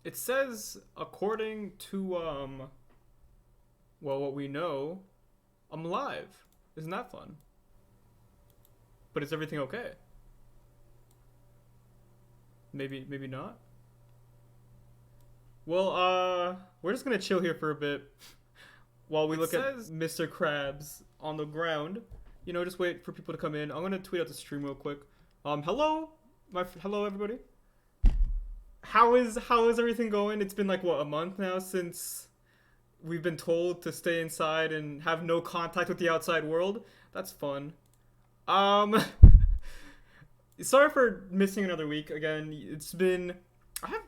It says according to well, what we know, I'm alive. Isn't that fun? But is everything okay? Maybe not. Well, we're just gonna chill here for a bit while we look at Mr. Krabs on the ground. Just wait for people to come in. I'm gonna tweet out the stream real quick. Hello, hello everybody. How is everything going? It's been like what, a month now since we've been told to stay inside and have no contact with the outside world. That's fun. Um, Sorry for missing another week again. It's been I have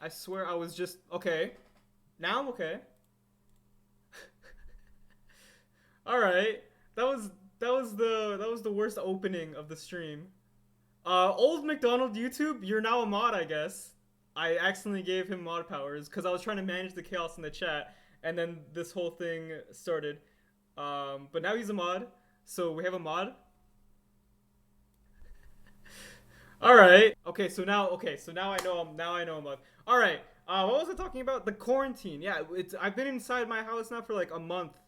I swear I was just okay. Now I'm okay. All right. That was that was the worst opening of the stream. Old McDonald YouTube, you're now a mod, I guess. I accidentally gave him mod powers because I was trying to manage the chaos in the chat, and then this whole thing started. But now he's a mod, so we have a mod. All right. Okay, so now I know I'm mod. All right. What was I talking about? The quarantine. Yeah, I've been inside my house now for like a month.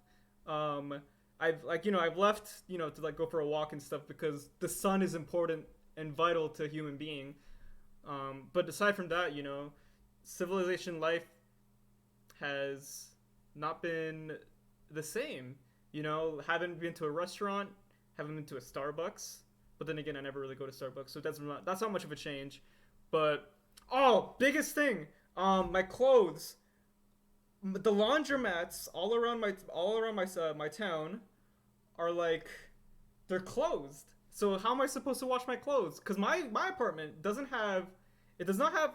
Um, I've left to like go for a walk and stuff because the sun is important and vital to a human being. But aside from that, civilization life has not been the same. Haven't been to a restaurant, haven't been to a Starbucks. But then again, I never really go to Starbucks, so that's not much of a change. But biggest thing, my clothes, the laundromats all around my town are like they're closed. So how am I supposed to wash my clothes? Because my apartment does not have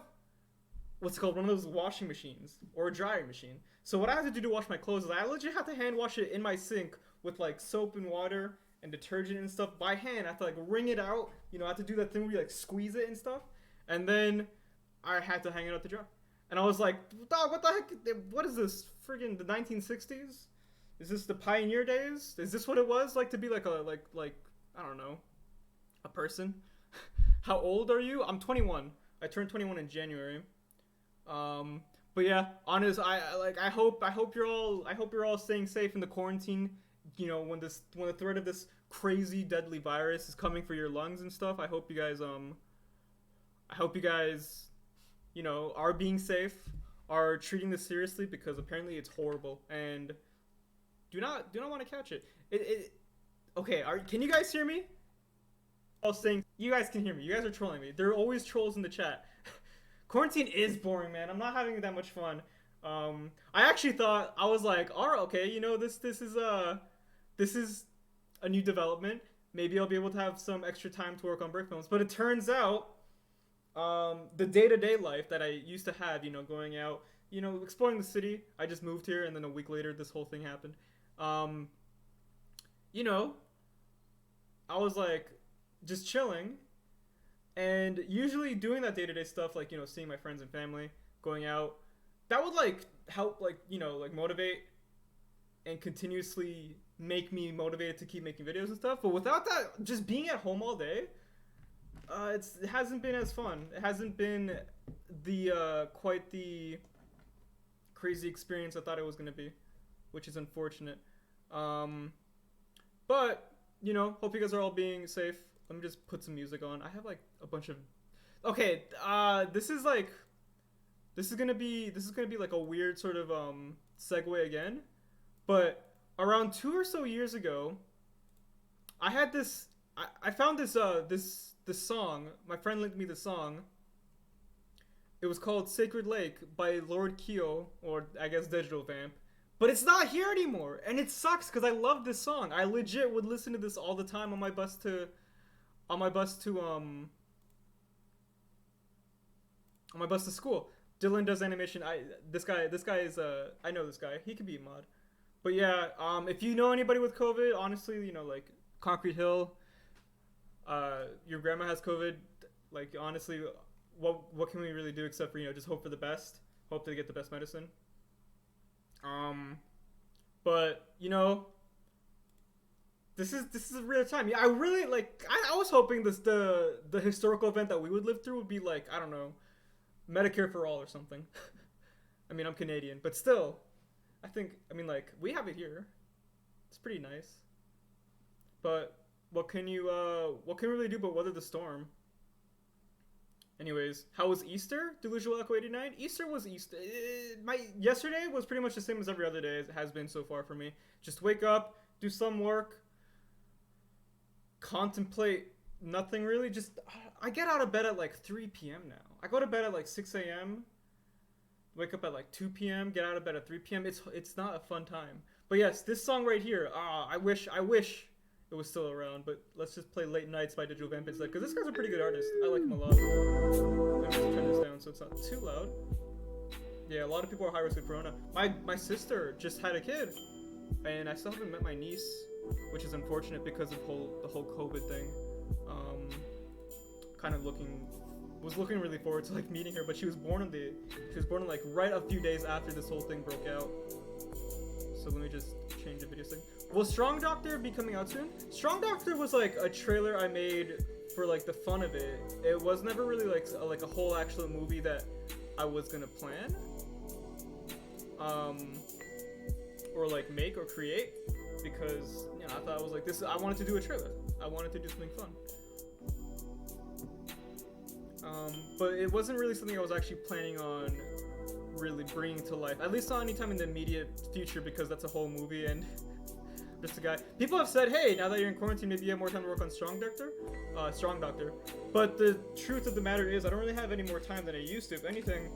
what's called one of those washing machines or a drying machine. So what I have to do to wash my clothes is I legit have to hand wash it in my sink with like soap and water and detergent and stuff by hand. I have to like wring it out. I have to do that thing where you like squeeze it and stuff. And then I had to hang it out to dry. And I was like, dog, what the heck? What is this? Friggin' the 1960s? Is this the pioneer days? Is this what it was like to be like like I don't know, a person? How old are you? I'm 21. I turned 21 in January. But yeah, honest, I hope you're all staying safe in the quarantine. When the threat of this crazy deadly virus is coming for your lungs and stuff. I hope you guys are being safe. are treating this seriously because apparently it's horrible and do not want to catch it. Okay, can you guys hear me? I was saying you guys can hear me. You guys are trolling me. There are always trolls in the chat. Quarantine is boring, man. I'm not having that much fun. I actually thought I was like, all right, okay, this is a new development. Maybe I'll be able to have some extra time to work on brick films. But it turns out, the day-to-day life that I used to have, going out, exploring the city. I just moved here, and then a week later, this whole thing happened. You know, I was like just chilling, and usually doing that day-to-day stuff, like seeing my friends and family, going out, that would like help, like like motivate and continuously make me motivated to keep making videos and stuff. But without that, just being at home all day, it hasn't been as fun. It hasn't been the quite the crazy experience I thought it was gonna be, which is unfortunate. But hope you guys are all being safe. Let me just put some music on. I have like a bunch of. Okay, this is gonna be like a weird sort of segue again, but around 2 or so years ago, I had this. I found this this song. My friend linked me the song. It was called "Sacred Lake" by Lord Keo, or I guess Digital Vamp. But it's not here anymore, and it sucks because I love this song. I legit would listen to this all the time on my bus to school. Dylan does animation. This guy is I know this guy. He could be a mod. But yeah, if you know anybody with COVID, honestly, like Concrete Hill, your grandma has COVID. Like honestly, what can we really do except for just hope for the best, hope they get the best medicine. But this is a real time. Yeah, I really like. I was hoping the historical event that we would live through would be like, I don't know, Medicare for all or something. I mean, I'm Canadian, but still, I mean, like, we have it here. It's pretty nice. But what can we really do but weather the storm? Anyways, how was Easter? Delusional Echo 89? Easter was Easter. Yesterday was pretty much the same as every other day as it has been so far for me. Just wake up, do some work, contemplate nothing really. Just, I get out of bed at like 3 p.m. now. I go to bed at like 6 a.m., wake up at like 2 p.m., get out of bed at 3 p.m. It's not a fun time. But yes, this song right here, I wish it was still around, but let's just play Late Nights by Digital Vamp instead, because this guy's a pretty good artist. I like him a lot. Let me just turn this down so it's not too loud. Yeah, a lot of people are high risk of corona. My sister just had a kid, and I still haven't met my niece, which is unfortunate because of the whole COVID thing. Was looking really forward to like meeting her, but she was born like right a few days after this whole thing broke out. So let me just change the video thing. Will Strong Doctor be coming out soon? Strong Doctor was like a trailer I made for like the fun of it. It was never really like a whole actual movie that I was gonna plan, or like make or create, because I thought I was like this. I wanted to do a trailer. I wanted to do something fun. But it wasn't really something I was actually planning on really bringing to life, at least not anytime in the immediate future, because that's a whole movie and just a guy. People have said, hey, now that you're in quarantine, maybe you have more time to work on Strong Doctor. But the truth of the matter is, I don't really have any more time than I used to, if anything,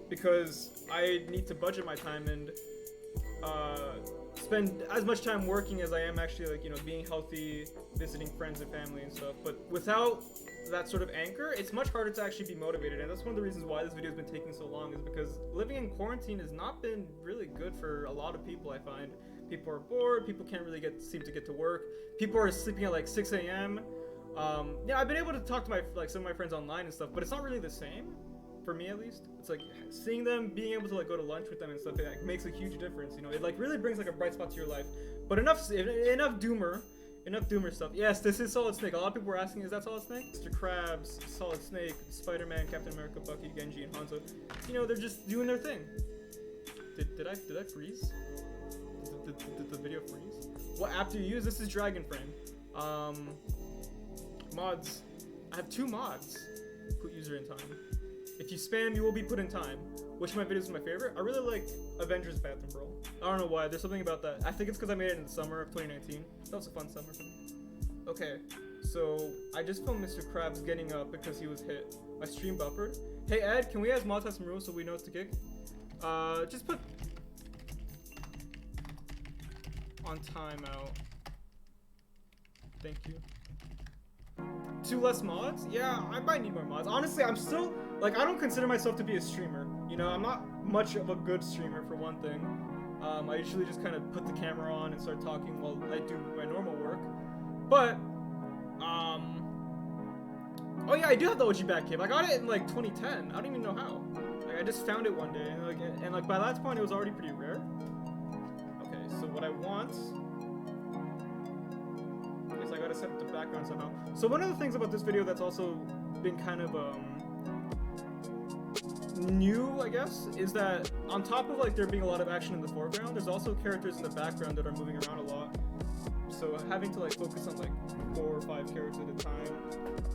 because I need to budget my time and spend as much time working as I am actually like being healthy, visiting friends and family and stuff. But without that sort of anchor, it's much harder to actually be motivated, and that's one of the reasons why this video has been taking so long, is because living in quarantine has not been really good for a lot of people. I find people are bored, people can't really seem to get to work, people are sleeping at like 6 a.m. Yeah, I've been able to talk to some of my friends online and stuff, but it's not really the same, for me at least. It's like seeing them, being able to like go to lunch with them and stuff, it like makes a huge difference, it like really brings like a bright spot to your life. But enough doomer stuff. Yes, this is Solid Snake. A lot of people were asking, is that Solid Snake? Mr. Krabs, Solid Snake, Spider-Man, Captain America, Bucky, Genji, and Hanzo. They're just doing their thing. Did I freeze? Did the video freeze? What app do you use? This is Dragon Frame. Mods. I have 2 mods. Put user in time. If you spam, you will be put in time. which of my videos is my favorite. I really like Avengers Bathroom Brawl. I don't know why. There's something about that. I think it's because I made it in the summer of 2019. That was a fun summer for me. Okay, so I just filmed Mr. Krabs getting up because he was hit. My stream buffered. Hey Ed, can we add monetize some rules so we know it's to kick? Just put on timeout. Thank you. 2 less mods? Yeah, I might need more mods. Honestly, I'm still, like, I don't consider myself to be a streamer. You know, I'm not much of a good streamer for one thing. I usually just kind of put the camera on and start talking while I do my normal work. But, oh yeah, I do have the OG Batcave. I got it in like 2010. I don't even know how. Like, I just found it one day, and like by that point, it was already pretty rare. Okay, so what I want is I gotta set up the background somehow. So one of the things about this video that's also been kind of new, I guess, is that on top of like there being a lot of action in the foreground, there's also characters in the background that are moving around a lot. So having to like focus on like 4 or 5 characters at a time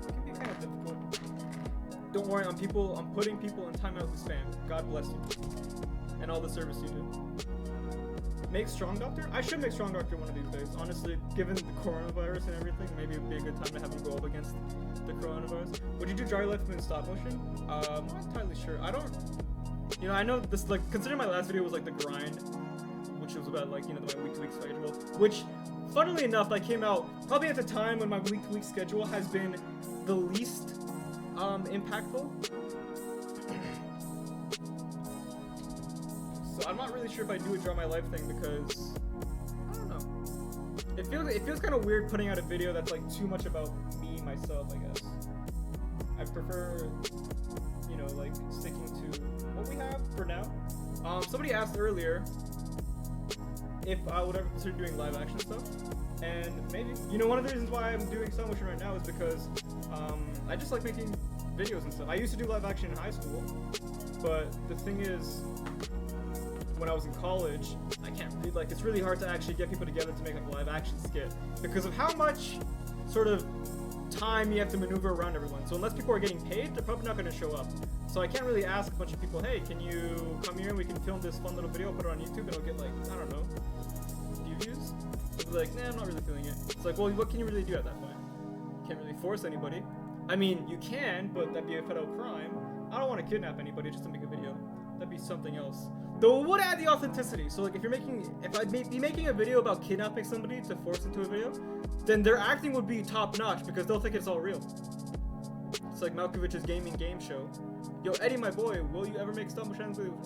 can be kind of difficult. Don't worry, I'm putting people in timeout who spam. God bless you. And all the service you do. Make Strong Doctor? I should make Strong Doctor one of these days. Honestly, given the coronavirus and everything, maybe it'd be a good time to have him go up against the coronavirus. Would you do Dry Life in stop motion? I'm not entirely sure. I don't, you know, I know this, like, considering my last video was like the grind, which was about like, you know, my week-to-week schedule, which, funnily enough, that came out probably at the time when my week-to-week schedule has been the least impactful. So I'm not really sure if I do a Draw My Life thing because I don't know. It feels kind of weird putting out a video that's like too much about me myself, I guess. I prefer, you know, like sticking to what we have for now. Somebody asked earlier if I would ever consider doing live action stuff, and maybe. You know, one of the reasons why I'm doing stop motion right now is because I just like making videos and stuff. I used to do live action in high school, but the thing is, when I was in college, I can't really, like, it's really hard to actually get people together to make like a live action skit because of how much sort of time you have to maneuver around everyone. So unless people are getting paid, they're probably not going to show up. So I can't really ask a bunch of people, hey, can you come here and we can film this fun little video, put it on YouTube, and it'll get like, I don't know, a few views? They'll be like, nah, I'm not really feeling it. It's like, well, what can you really do at that point? You can't really force anybody. I mean, you can, but that'd be a federal crime. I don't want to kidnap anybody just to make a video. That'd be something else. Though it would add the authenticity. So like if I'd be making a video about kidnapping somebody to force into a video, then their acting would be top notch because they'll think it's all real. It's like Malkovich's gaming game show. Yo, Eddie, my boy, will you ever make stop motion animations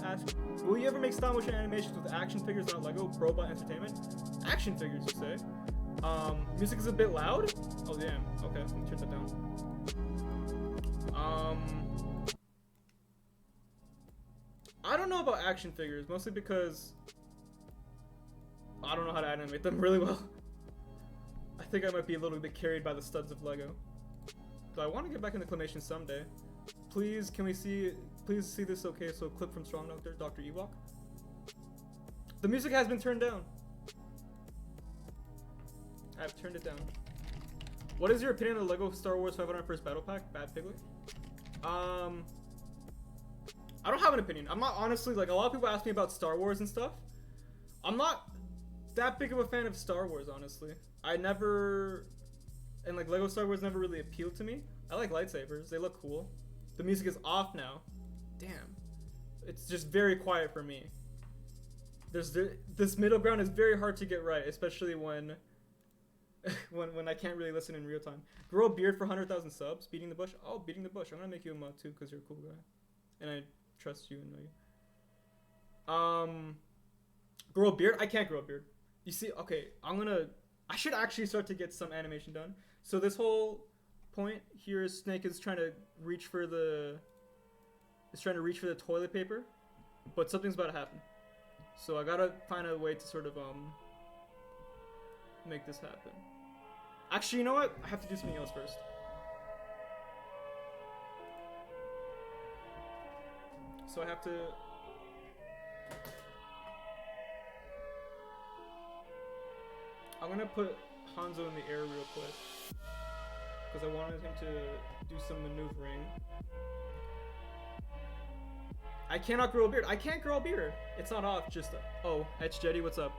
with action figures, not Lego? Robot entertainment? Action figures, you say? Music is a bit loud? Oh damn. Okay, let me turn that down. I don't know about action figures, mostly because I don't know how to animate them really well. I think I might be a little bit carried by the studs of Lego. So I want to get back into claymation someday. Please, please see this, okay? So clip from Strong Doctor, Dr. Ewok. The music has been turned down. I've turned it down. What is your opinion on the Lego Star Wars 501st Battle Pack? Bad Piglet? I don't have an opinion. I'm not, honestly, like, a lot of people ask me about Star Wars and stuff. I'm not that big of a fan of Star Wars, honestly. And like Lego Star Wars never really appealed to me. I like lightsabers. They look cool. The music is off now. Damn. It's just very quiet for me. This middle ground is very hard to get right, especially when I can't really listen in real time. Grow a beard for 100,000 subs. Beating the Bush. Oh, Beating the Bush. I'm gonna make you a mod too because you're a cool guy. And I trust you and know you. Grow a beard? I can't grow a beard. You see, okay, I should actually start to get some animation done. So this whole point here is Snake is trying to reach for the toilet paper, but something's about to happen. So I gotta find a way to sort of make this happen. Actually, you know what? I have to do something else first. So I have to... I'm gonna put Hanzo in the air real quick. Because I wanted him to do some maneuvering. I cannot grow a beard. I can't grow a beard. It's not off. Just oh, Etch Jetty, what's up?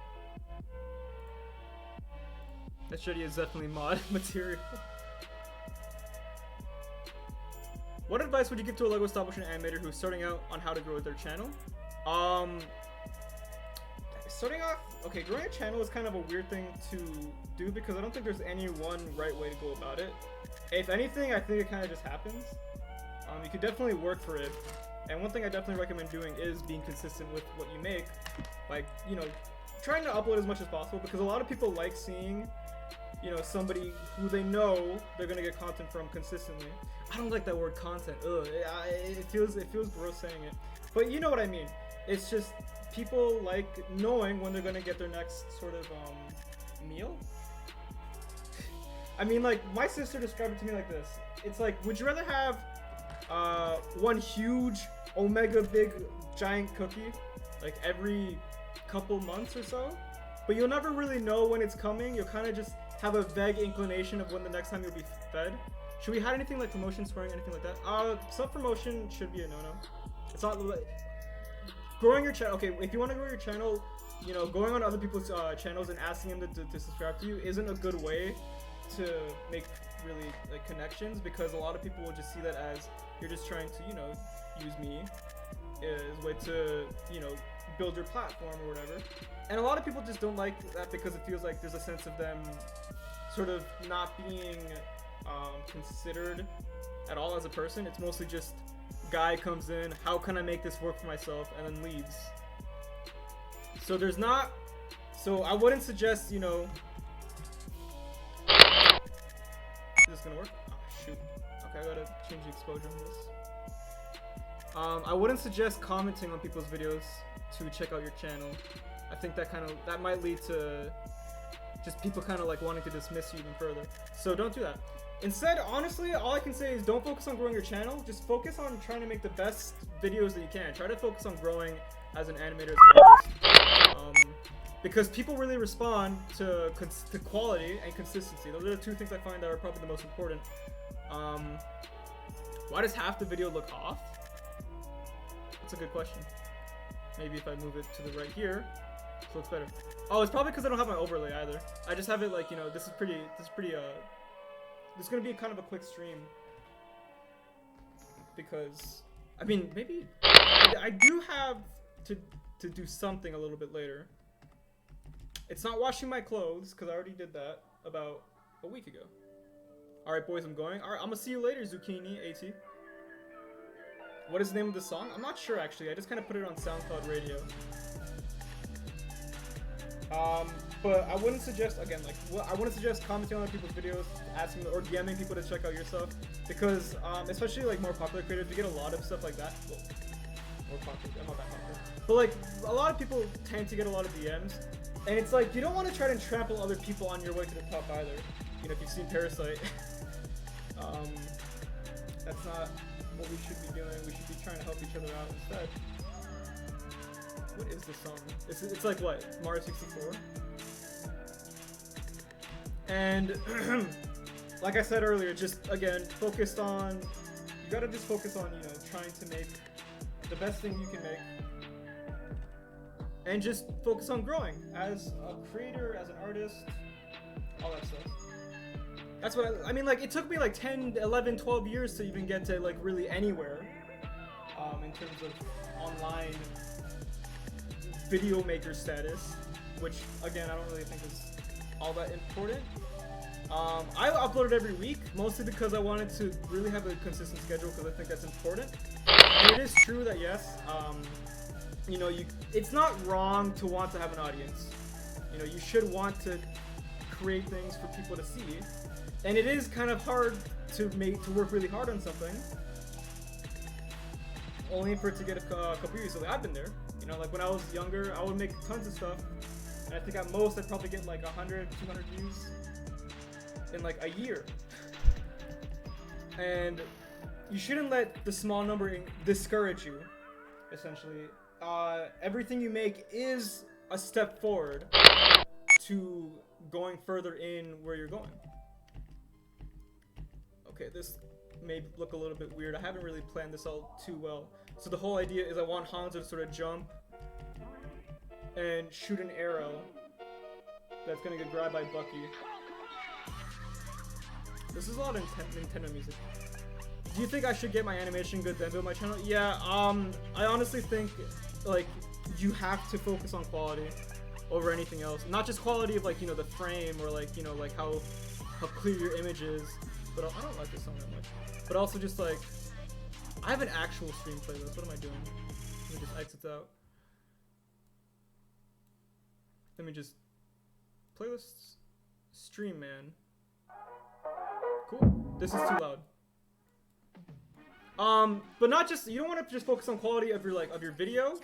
Etch Jetty is definitely mod material. What advice would you give to a Lego stop motion animator who's starting out on how to grow their channel? Starting off, okay, growing a channel is kind of a weird thing to do because I don't think there's any one right way to go about it. If anything, I think it kind of just happens. You could definitely work for it. And one thing I definitely recommend doing is being consistent with what you make. Like, you know, trying to upload as much as possible because a lot of people like seeing, you know, somebody who they know they're gonna get content from consistently. I don't like that word content. Ugh, it feels gross saying it. But you know what I mean. It's just people like knowing when they're gonna get their next sort of meal. I mean, like my sister described it to me like this. It's like, would you rather have one huge omega big giant cookie like every couple months or so, but you'll never really know when it's coming? You'll kind of just have a vague inclination of when the next time you'll be fed. Should we hide anything like promotion, swearing, anything like that? Self-promotion should be a no-no. It's not growing your channel. Okay, if you want to grow your channel, you know, going on other people's channels and asking them to subscribe to you isn't a good way to make really like connections, because a lot of people will just see that as you're just trying to, you know, use me as a way to, you know, build your platform or whatever. And a lot of people just don't like that because it feels like there's a sense of them sort of not being considered at all as a person. It's mostly just guy comes in, how can I make this work for myself, and then leaves. So there's not, so I wouldn't suggest, you know, is this gonna work? Oh shoot. Okay, I gotta change the exposure on this. I wouldn't suggest commenting on people's videos to check out your channel. I think that might lead to just people kind of like wanting to dismiss you even further. So don't do that. Instead, honestly, all I can say is don't focus on growing your channel. Just focus on trying to make the best videos that you can. Try to focus on growing as an animator, as an artist. Because people really respond to quality and consistency. Those are the two things I find that are probably the most important. Why does half the video look off? That's a good question. Maybe if I move it to the right here, it looks better. Oh, it's probably because I don't have my overlay either. I just have it like, you know, this is gonna be kind of a quick stream. Because, I mean, maybe, I do have to do something a little bit later. It's not washing my clothes, because I already did that about a week ago. Alright boys, I'm going. Alright, I'm gonna see you later, Zucchini, AT. What is the name of the song? I'm not sure actually, I just kind of put it on SoundCloud Radio. But I wouldn't suggest, again, like, I wouldn't suggest commenting on other people's videos, asking or DMing people to check out your stuff, because, especially, like, more popular creators, you get a lot of stuff like that. Well, more popular, I'm not that popular. But, like, a lot of people tend to get a lot of DMs, and it's like, you don't want to try to trample other people on your way to the top either. You know, if you've seen Parasite, that's not what we should be doing. We should be trying to help each other out instead. What is this song? It's like what? Mario 64? And like I said earlier, just again, you gotta just focus on, you know, trying to make the best thing you can make. And just focus on growing as a creator, as an artist, all that stuff. That's what I mean, like, it took me like 10, 11, 12 years to even get to like really anywhere in terms of online video maker status, which again I don't really think is all that important. I uploaded every week mostly because I wanted to really have a consistent schedule, because I think that's important. And it is true that yes, you know, it's not wrong to want to have an audience. You know, you should want to create things for people to see, and it is kind of hard to work really hard on something only for it to get a couple views. So I've been there. You know, like when I was younger, I would make tons of stuff, and I think at most I'd probably get like 100, 200 views in like a year. And you shouldn't let the small number discourage you, essentially. Everything you make is a step forward to going further in where you're going. Okay, this may look a little bit weird. I haven't really planned this all too well. So the whole idea is I want Hanzo to sort of jump and shoot an arrow that's gonna get grabbed by Bucky. This is a lot of Nintendo music. Do you think I should get my animation good then build my channel? Yeah, I honestly think, like, you have to focus on quality over anything else. Not just quality of, like, you know, the frame or, like, you know, like how clear your image is. But I don't like this song that much. But also just, like, I have an actual stream playlist. What am I doing? Let me just exit out. Let me just... Playlists... Stream, man. Cool. This is too loud. But not just, you don't want to just focus on quality of your, like, of your video,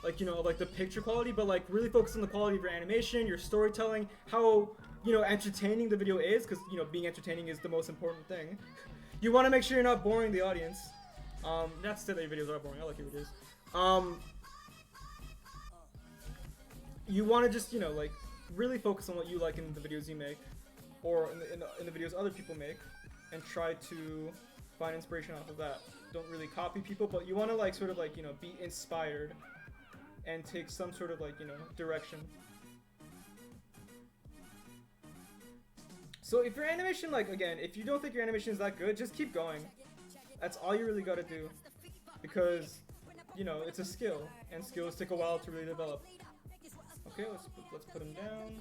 like, you know, like the picture quality, but like really focus on the quality of your animation, your storytelling, how, you know, entertaining the video is, because, you know, being entertaining is the most important thing. You want to make sure you're not boring the audience. Not to say that your videos are boring, I like your videos. You want to just, you know, like, really focus on what you like in the videos you make, or in the videos other people make, and try to find inspiration off of that. Don't really copy people, but you want to, like, sort of, like, you know, be inspired and take some sort of, like, you know, direction. So if your animation, like, again, if you don't think your animation is that good, just keep going. That's all you really gotta do, because, you know, it's a skill, and skills take a while to really develop. Okay, let's put him down.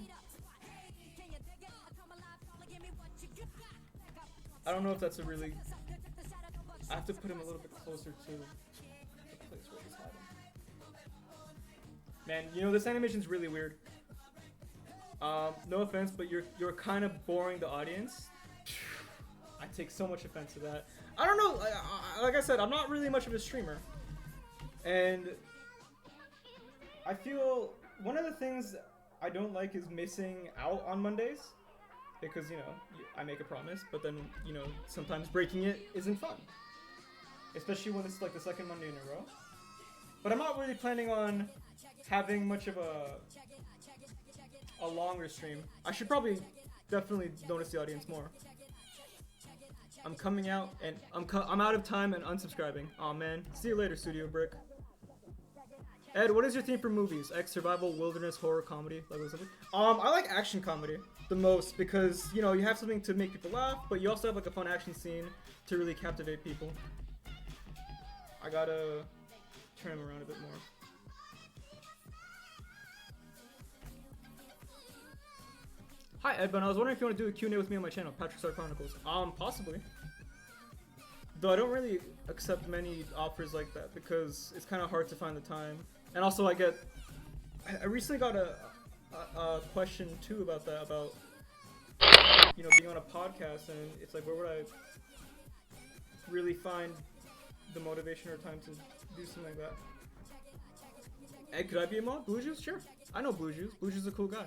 I don't know if that's a really... I have to put him a little bit closer to the place where he's hiding. Man, you know, this animation's really weird. No offense, but you're kind of boring the audience. I take so much offense to that. I don't know, like I said, I'm not really much of a streamer. And I feel one of the things I don't like is missing out on Mondays. Because, you know, I make a promise, but then, you know, sometimes breaking it isn't fun. Especially when it's like the second Monday in a row. But I'm not really planning on having much of a longer stream. I should probably definitely notice the audience more. I'm coming out and I'm out of time and unsubscribing. Aw, man. See you later, Studio Brick. Ed, what is your theme for movies? X, survival, wilderness, horror, comedy, Lego something? I like action comedy the most because, you know, you have something to make people laugh, but you also have like a fun action scene to really captivate people. I gotta turn him around a bit more. Hi Edbound, I was wondering if you want to do a Q&A with me on my channel, Patrick Star Chronicles. Possibly. Though I don't really accept many offers like that because it's kind of hard to find the time. And also I recently got a question too about that, about, you know, being on a podcast, and it's like, where would I really find the motivation or time to do something like that? Ed, could I be a mod? Blue Juice? Sure. I know Blue Juice. Blue Juice is a cool guy.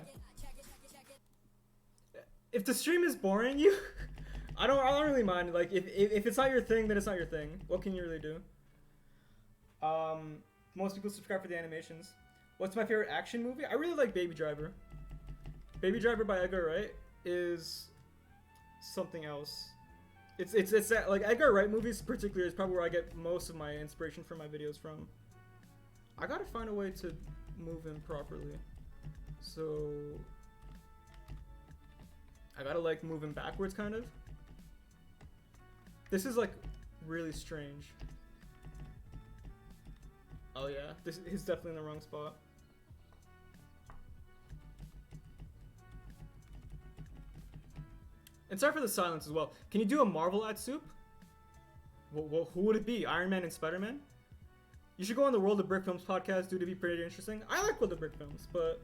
If the stream is boring you, I don't really mind. Like, if it's not your thing, then it's not your thing. What can you really do? Most people subscribe for the animations. What's my favorite action movie? I really like Baby Driver. Baby Driver by Edgar Wright is something else. It's that, like, Edgar Wright movies particularly is probably where I get most of my inspiration for my videos from. I gotta find a way to move him properly. So I gotta, like, move him backwards, kind of. This is, like, really strange. Oh yeah, he's definitely in the wrong spot. And sorry for the silence as well. Can you do a Marvel ad soup? Well, who would it be? Iron Man and Spider-Man? You should go on the World of Brick Films podcast, dude, to be pretty interesting. I like World of Brick Films, but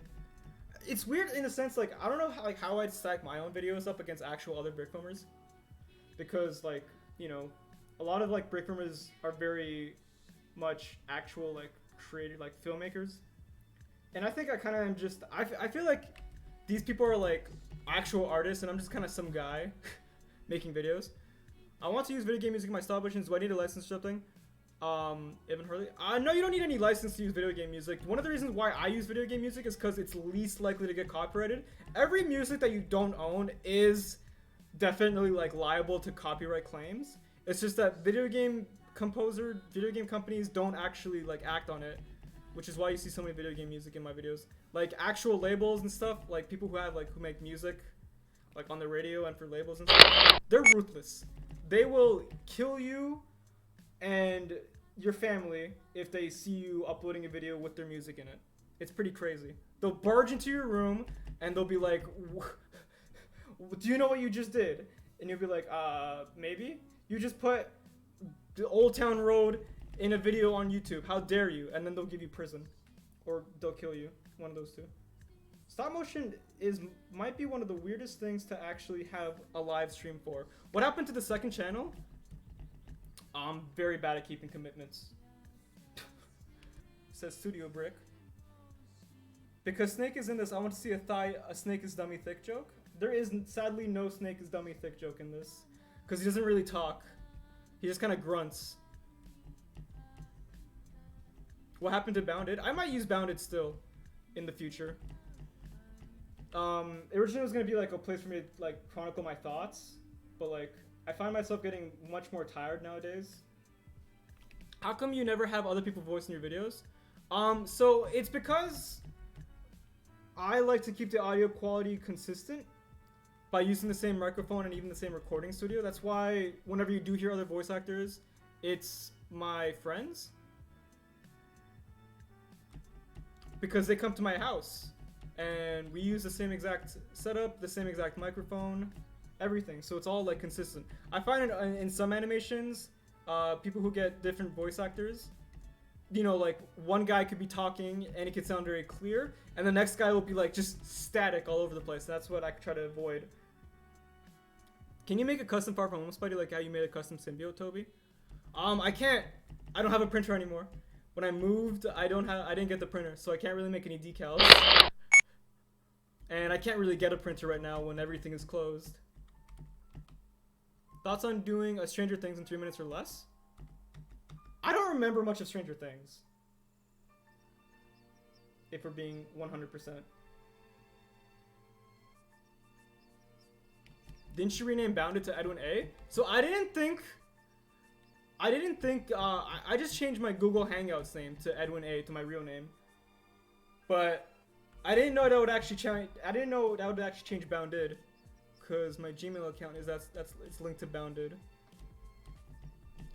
it's weird in a sense, like, I don't know how I'd stack my own videos up against actual other brick filmers. Because, like, you know, a lot of, like, brick filmers are very much actual, like, creative, like, filmmakers. And I think I kind of am just, I feel like these people are, like, actual artists, and I'm just kind of some guy making videos. I want to use video game music in my stop motions. Do I need a license or something? Evan Hurley? No, you don't need any license to use video game music. One of the reasons why I use video game music is because it's least likely to get copyrighted. Every music that you don't own is definitely, like, liable to copyright claims. It's just that video game composer, video game companies don't actually like act on it, which is why you see so many video game music in my videos. Like actual labels and stuff, like people who make music, like on the radio and for labels and stuff, they're ruthless. They will kill you and your family if they see you uploading a video with their music in it. It's pretty crazy. They'll barge into your room and they'll be like, do you know what you just did? And you'll be like, maybe? You just put the Old Town Road in a video on YouTube. How dare you? And then they'll give you prison. Or they'll kill you. One of those two. Stop motion might be one of the weirdest things to actually have a live stream for. What happened to the second channel? I'm very bad at keeping commitments. Says Studio Brick. Because Snake is in this, I want to see a Snake is dummy thick joke. There is sadly no Snake is dummy thick joke in this. Because he doesn't really talk. He just kind of grunts. What happened to Bounded? I might use Bounded still in the future. Originally it was going to be like a place for me to like chronicle my thoughts. But like, I find myself getting much more tired nowadays. How come you never have other people voicing your videos? So it's because I like to keep the audio quality consistent by using the same microphone and even the same recording studio. That's why whenever you do hear other voice actors, it's my friends. Because they come to my house and we use the same exact setup, the same exact microphone, everything. So it's all like consistent. I find it in some animations, people who get different voice actors, you know, like one guy could be talking and it could sound very clear, and the next guy will be like just static all over the place. That's what I try to avoid. Can you make a custom Far From Home Spidey like how you made a custom symbiote, Toby? I can't. I don't have a printer anymore. When I moved, I didn't get the printer, so I can't really make any decals. And I can't really get a printer right now when everything is closed. Thoughts on doing a Stranger Things in 3 minutes or less? I don't remember much of Stranger Things. If we're being 100%. Didn't you rename Bounded to Edwin A? So I just changed my Google Hangouts name to Edwin A, to my real name. But I didn't know that would actually change Bounded, because my Gmail account is it's linked to Bounded.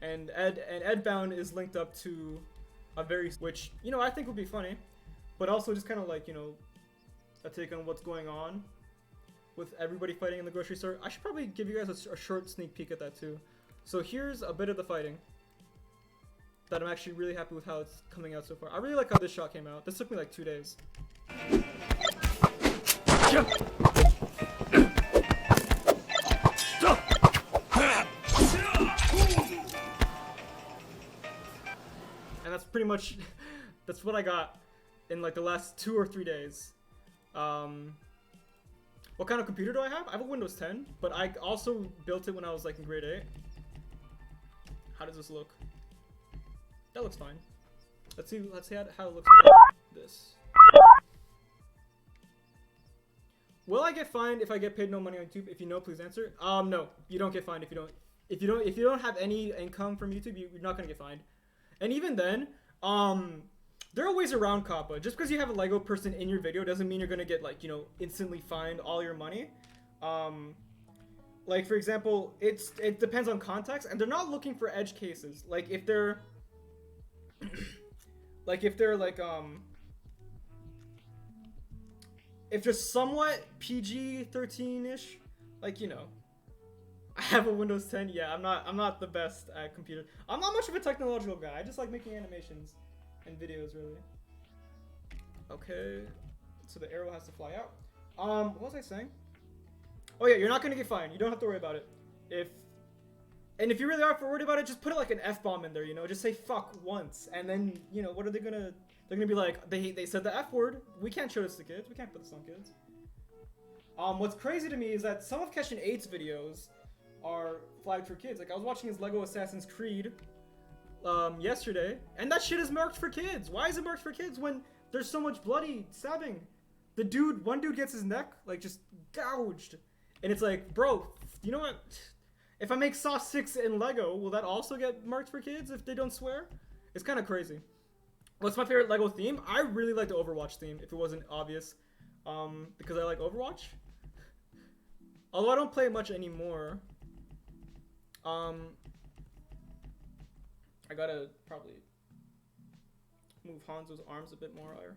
And Edbound is linked up to a which, you know, I think would be funny, but also just kind of like, you know, a take on what's going on with everybody fighting in the grocery store. I should probably give you guys a short sneak peek at that too. So here's a bit of the fighting that I'm actually really happy with how it's coming out so far. I really like how this shot came out. This took me like 2 days. And that's pretty much, that's what I got in like the last 2 or 3 days. What kind of computer do I have? I have a Windows 10, but I also built it when I was like in grade 8. How does this look? That looks fine. Let's see how it looks with this. Will I get fined if I get paid no money on YouTube? If you know, please answer. No, you don't get fined if you don't have any income from YouTube. You're not gonna get fined. And even then, there are ways around COPPA. Just because you have a Lego person in your video doesn't mean you're gonna get like, you know, instantly fined all your money. Like for example, it depends on context, and they're not looking for edge cases. Like if they're if they're somewhat PG-13-ish, like, you know, I have a Windows 10. Yeah, I'm not the best at computers. I'm not much of a technological guy. I just like making animations and videos, really. Okay, so the arrow has to fly out. What was I saying? Oh yeah, you're not gonna get fined. You don't have to worry about it. And if you really are worried about it, just put it like an F-bomb in there, you know? Just say fuck once, and then, you know, what are they gonna... They're gonna be like, they said the F word. We can't show this to kids. We can't put this on kids. What's crazy to me is that some of Keshin 8's videos are flagged for kids. Like, I was watching his Lego Assassin's Creed yesterday, and that shit is marked for kids. Why is it marked for kids when there's so much bloody stabbing? One dude gets his neck, like, just gouged. And it's like, bro, you know what? If I make Saw 6 in Lego, will that also get marked for kids if they don't swear? It's kind of crazy. What's my favorite Lego theme? I really like the Overwatch theme, if it wasn't obvious. Because I like Overwatch. Although I don't play it much anymore. I gotta probably move Hanzo's arms a bit more higher.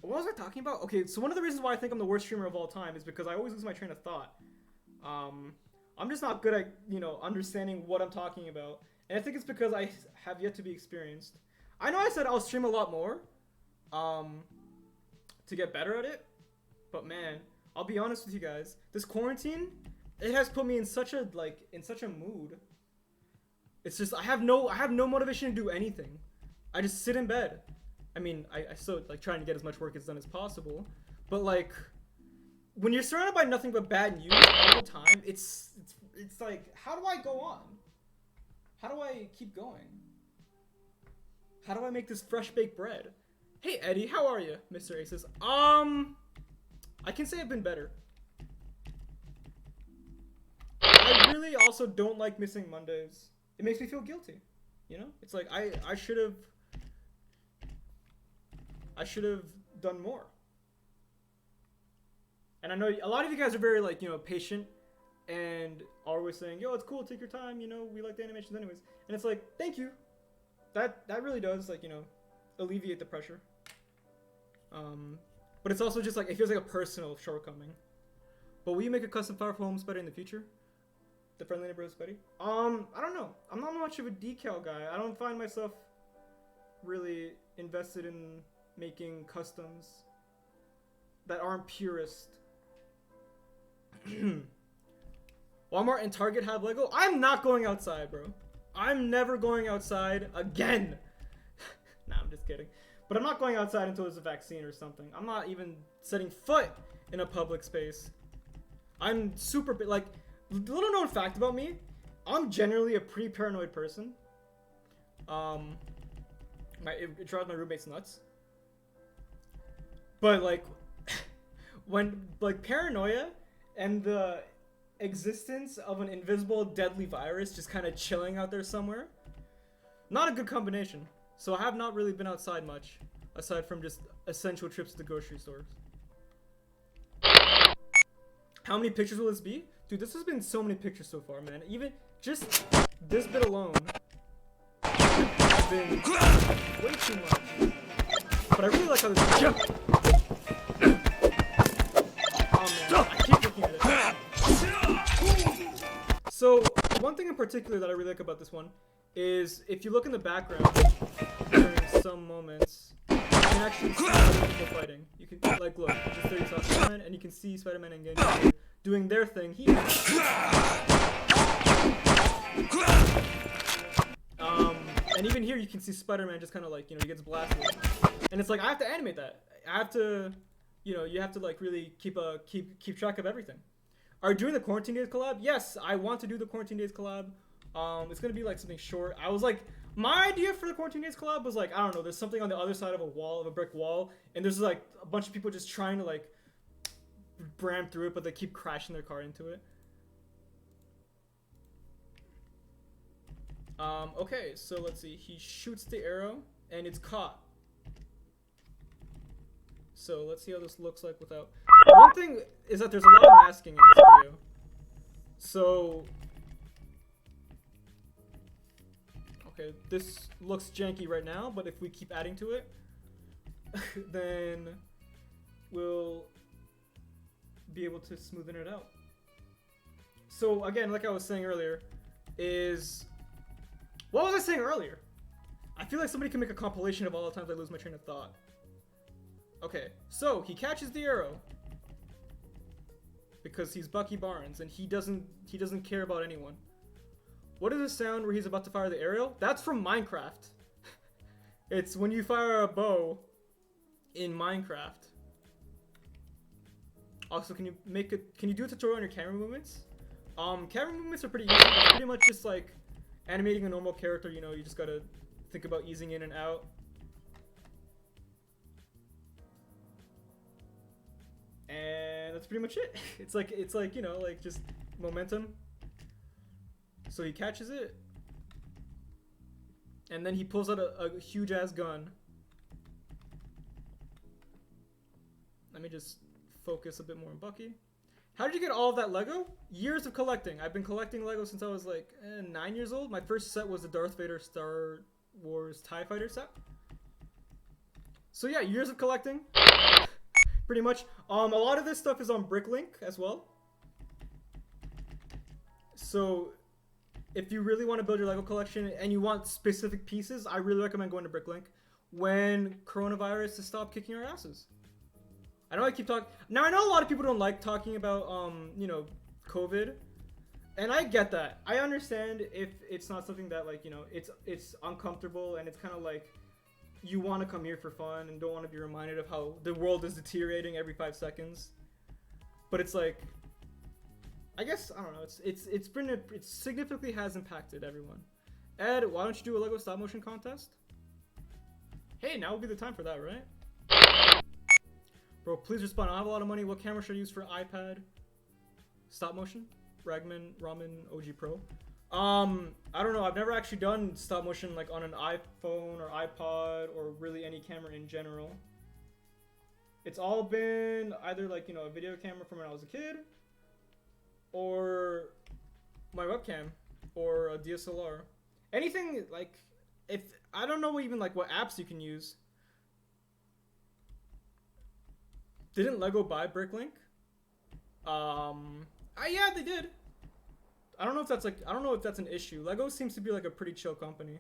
What was I talking about? Okay, so one of the reasons why I think I'm the worst streamer of all time is because I always lose my train of thought. I'm just not good at, understanding what I'm talking about. And I think it's because I have yet to be experienced. I know I said I'll stream a lot more, to get better at it. But man, I'll be honest with you guys. This quarantine, it has put me in such a mood. It's just I have no motivation to do anything. I just sit in bed. I mean, I still trying to get as much work done as possible, but like when you're surrounded by nothing but bad news all the time, it's like, how do I go on? How do I keep going? How do I make this fresh baked bread? Hey Eddie, how are you, Mr. Aces? I can say I've been better. I really also don't like missing Mondays. It makes me feel guilty. It's like I should have done more. And I know a lot of you guys are very patient and always saying, yo, it's cool, take your time, we like the animations anyways. And it's like, thank you. That really does alleviate the pressure. But it's also just it feels like a personal shortcoming. But will you make a custom powerful home spider in the future? The friendly neighborhood Spidey? I don't know. I'm not much of a decal guy. I don't find myself really invested in making customs that aren't purist. Walmart and Target have Lego? I'm not going outside, bro. I'm never going outside again. Nah, I'm just kidding. But I'm not going outside until there's a vaccine or something. I'm not even setting foot in a public space. I'm super little known fact about me, I'm generally a pretty paranoid person. It drives my roommates nuts. But when paranoia and the existence of an invisible deadly virus just kind of chilling out there somewhere, not a good combination. So I have not really been outside much, aside from just essential trips to the grocery stores. How many pictures will this be? Dude, this has been so many pictures so far, man. Even just this bit alone has been way too much. But I really like how this jump. Oh man, I keep looking at it. So one thing in particular that I really like about this one is if you look in the background during some moments, you can actually see other people fighting. You can look, just there you saw Spider-Man, and you can see Spider-Man and Genji doing their thing here. And even here you can see Spider-Man just kind of he gets blasted. And it's I have to animate that. I have to, you have to really keep track of everything. Are you doing the Quarantine Days collab? Yes, I want to do the Quarantine Days collab. It's gonna be something short. I was my idea for the Quarantine Days collab was I don't know, there's something on the other side of a brick wall, and there's a bunch of people just trying to ram through it, but they keep crashing their car into it. Okay, so let's see. He shoots the arrow, and it's caught. So let's see how this looks like without. One thing is that there's a lot of masking in this video. So, okay, this looks janky right now, but if we keep adding to it, then we'll be able to smoothen it out. So again, like I was saying earlier, what was I saying earlier? I feel like somebody can make a compilation of all the times I lose my train of thought. Okay, so he catches the arrow because he's Bucky Barnes and he doesn't care about anyone. What is the sound where he's about to fire the arrow? That's from Minecraft. It's when you fire a bow in Minecraft. Also, can you do a tutorial on your camera movements? Camera movements are pretty easy. It's pretty much just animating a normal character, you just gotta think about easing in and out. And that's pretty much it. It's like you know, like just momentum. So he catches it, and then he pulls out a huge ass gun. Let me just focus a bit more on Bucky. How did you get all of that Lego? Years of collecting. I've been collecting Lego since I was like 9 years old. My first set was the Darth Vader Star Wars TIE Fighter set. So yeah, years of collecting. Pretty much. A lot of this stuff is on Bricklink as well. So if you really want to build your Lego collection and you want specific pieces, I really recommend going to Bricklink when coronavirus has stopped kicking our asses. I know I keep talking. Now I know a lot of people don't like talking about, you know, COVID, and I get that. I understand if it's not something that, like, you know, it's uncomfortable and it's kind of like you want to come here for fun and don't want to be reminded of how the world is deteriorating every 5 seconds. But it's like, I guess I don't know. It significantly has impacted everyone. Ed, why don't you do a Lego stop motion contest? Hey, now would be the time for that, right? Bro, please respond. I don't have a lot of money. What camera should I use for iPad? Stop motion? Ramen OG Pro. I don't know. I've never actually done stop motion like on an iPhone or iPod or really any camera in general. It's all been either like, you know, a video camera from when I was a kid or my webcam or a DSLR. Anything like, if I don't know even like what apps you can use. Didn't Lego buy Bricklink? Yeah, they did. I don't know if that's an issue. Lego seems to be like a pretty chill company.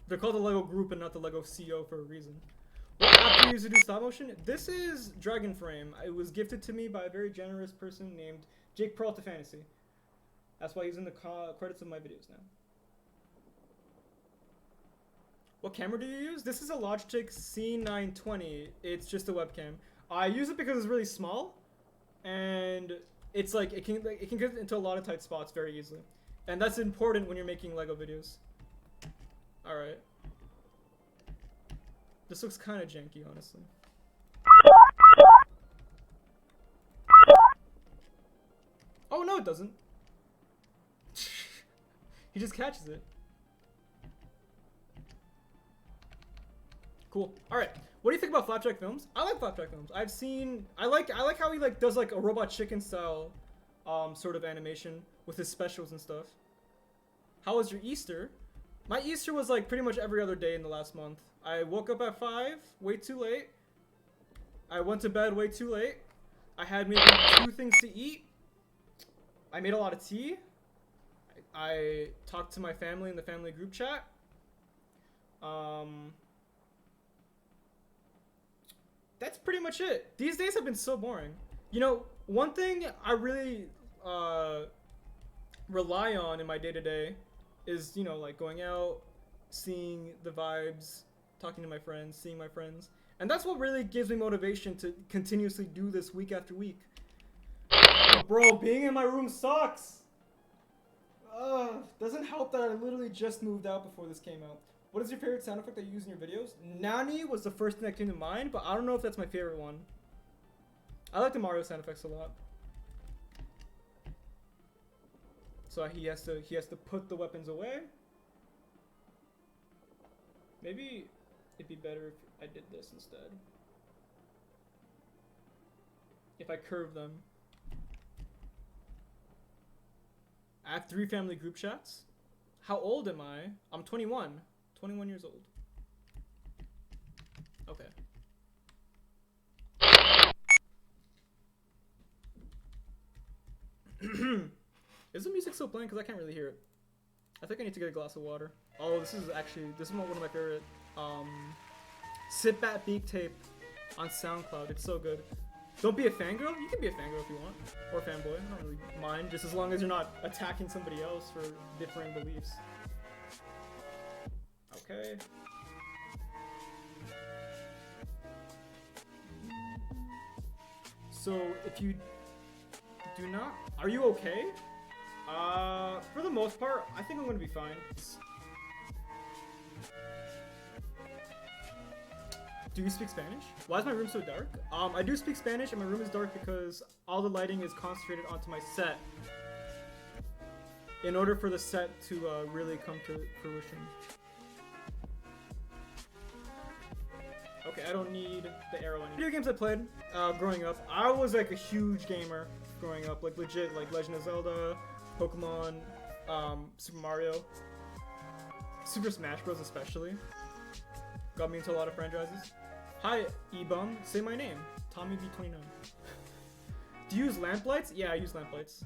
They're called the Lego Group and not the Lego CO for a reason. What app do you use to do stop motion? This is Dragon Frame. It was gifted to me by a very generous person named Jake Peralta Fantasy. That's why he's in the credits of my videos now. What camera do you use? This is a Logitech C920. It's just a webcam. I use it because it's really small, and it's like it can get into a lot of tight spots very easily, and that's important when you're making Lego videos. All right. This looks kind of janky, honestly. Oh no, it doesn't. He just catches it. Cool. All right. What do you think about Flapjack Films? I like Flapjack Films. I like how he like does like a Robot Chicken style sort of animation with his specials and stuff. How was your Easter? My Easter was like pretty much every other day in the last month. I woke up at 5, way too late. I went to bed way too late. I had maybe 2 things to eat. I made a lot of tea. I talked to my family in the family group chat. That's pretty much it. These days have been so boring. You know, one thing I really rely on in my day-to-day is, you know, like going out, seeing the vibes, talking to my friends, seeing my friends. And that's what really gives me motivation to continuously do this week after week. But bro, being in my room sucks. Doesn't help that I literally just moved out before this came out. What is your favorite sound effect that you use in your videos? Nani was the first thing that came to mind, but I don't know if that's my favorite one. I like the Mario sound effects a lot. So he has to put the weapons away. Maybe it'd be better if I did this instead. If I curve them. I have 3 family group chats. How old am I? I'm 21. 21 years old. Okay. Is the music still playing? Because I can't really hear it. I think I need to get a glass of water. Oh, this is one of my favorite Sit Back Beak tape on SoundCloud. It's so good. Don't be a fangirl. You can be a fangirl if you want. Or a fanboy. I don't really mind. Just as long as you're not attacking somebody else for differing beliefs. Okay. So if you do not, are you okay? For the most part, I think I'm gonna be fine. Do you speak Spanish? Why is my room so dark? I do speak Spanish, and my room is dark because all the lighting is concentrated onto my set. In order for the set to really come to fruition. Okay, I don't need the arrow anymore. Video games I played growing up. I was like a huge gamer growing up, like legit, like Legend of Zelda, Pokemon, Super Mario, Super Smash Bros. Especially. Got me into a lot of franchises. Hi, Ebum. Say my name. Tommy V29. Do you use lamplights? Yeah, I use lamplights.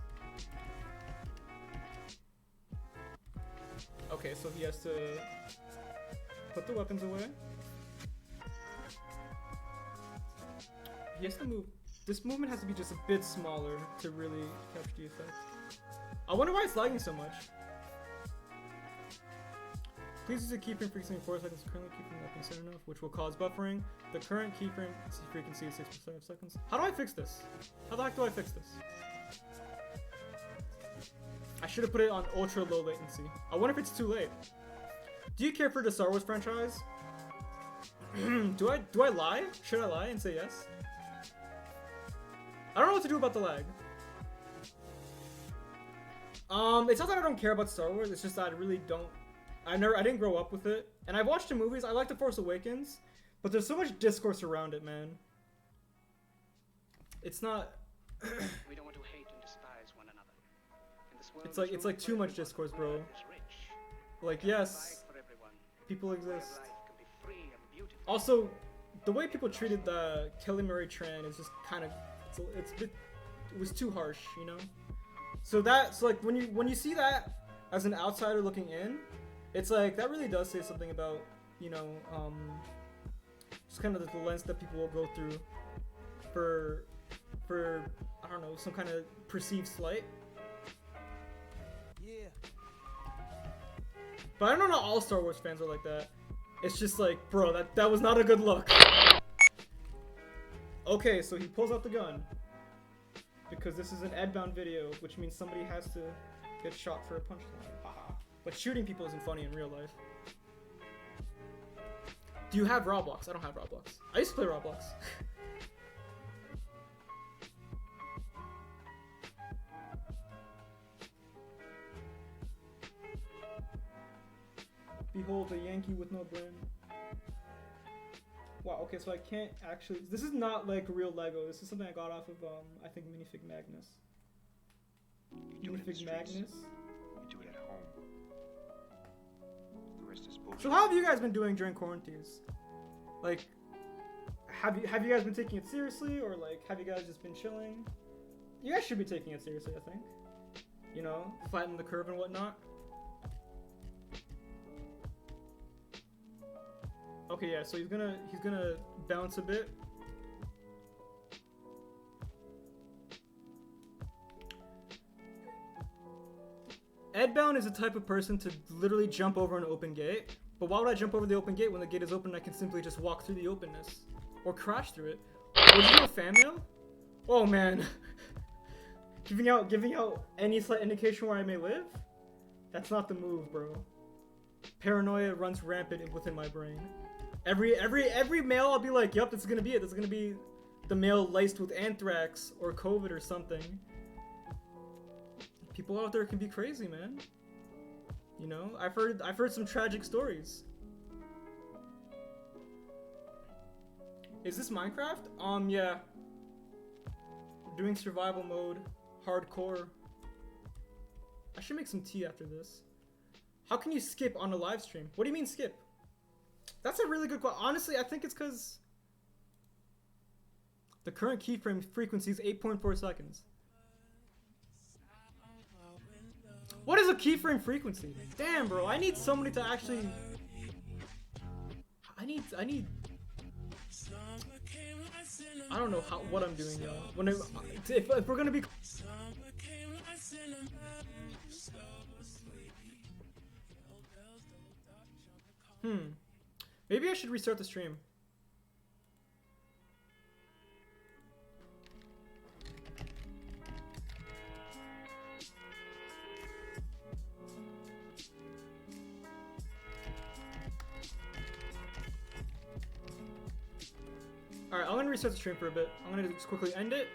Okay, so he has to put the weapons away. He has to move. This movement has to be just a bit smaller to really capture the effect. I wonder why it's lagging so much. Please use a keyframe frequency in 4 seconds. Currently keyframe not being set enough, which will cause buffering. The current keyframe frequency is 6.5 seconds. How do I fix this? How the heck do I fix this? I should have put it on ultra low latency. I wonder if it's too late. Do you care for the Star Wars franchise? Do I lie? Should I lie and say yes? I don't know what to do about the lag. It's not that I don't care about Star Wars, it's just that I really don't. I didn't grow up with it. And I've watched the movies, I like The Force Awakens, but there's so much discourse around it, man. It's not We don't want to hate and despise one another. In this world, it's like too much discourse, bro. Like, yes, people exist. Also, the way people treated the Kelly Marie Tran is just kind of it was too harsh, you know. So like when you see that as an outsider looking in, it's like that really does say something about, you know, just kind of the lens that people will go through for I don't know, some kind of perceived slight. Yeah. But I don't know, all Star Wars fans are like that. It's just like, bro, that was not a good look. Okay, so he pulls out the gun. Because this is an Edbound video, which means somebody has to get shot for a punchline. Haha. But shooting people isn't funny in real life. Do you have Roblox? I don't have Roblox. I used to play Roblox. Behold, a Yankee with no brain. Wow, okay, so I can't actually... This is not like real Lego. This is something I got off of, I think, Minifig Magnus. Minifig Magnus? You do it at home. The rest is bullshit. So how have you guys been doing during quarantines? Like, have you guys been taking it seriously, or like, have you guys just been chilling? You guys should be taking it seriously, I think. You know, flatten the curve and whatnot. Okay, yeah, so he's gonna bounce a bit. Edbound is the type of person to literally jump over an open gate. But why would I jump over the open gate when the gate is open and I can simply just walk through the openness? Or crash through it? Would you do a fan mail? Oh man. giving out any slight indication where I may live? That's not the move, bro. Paranoia runs rampant within my brain. Every mail I'll be like, yup, this is gonna be it. This is gonna be the mail laced with anthrax or COVID or something. People out there can be crazy, man. You know, I've heard some tragic stories. Is this Minecraft? Yeah. We're doing survival mode, hardcore. I should make some tea after this. How can you skip on a live stream? What do you mean skip? That's a really good question. Honestly, I think it's because the current keyframe frequency is 8.4 seconds. What is a keyframe frequency? Damn, bro, I need somebody to actually... I need... I don't know what I'm doing, yo. If we're gonna be... Maybe I should restart the stream. All right, I'm gonna restart the stream for a bit. I'm gonna just quickly end it.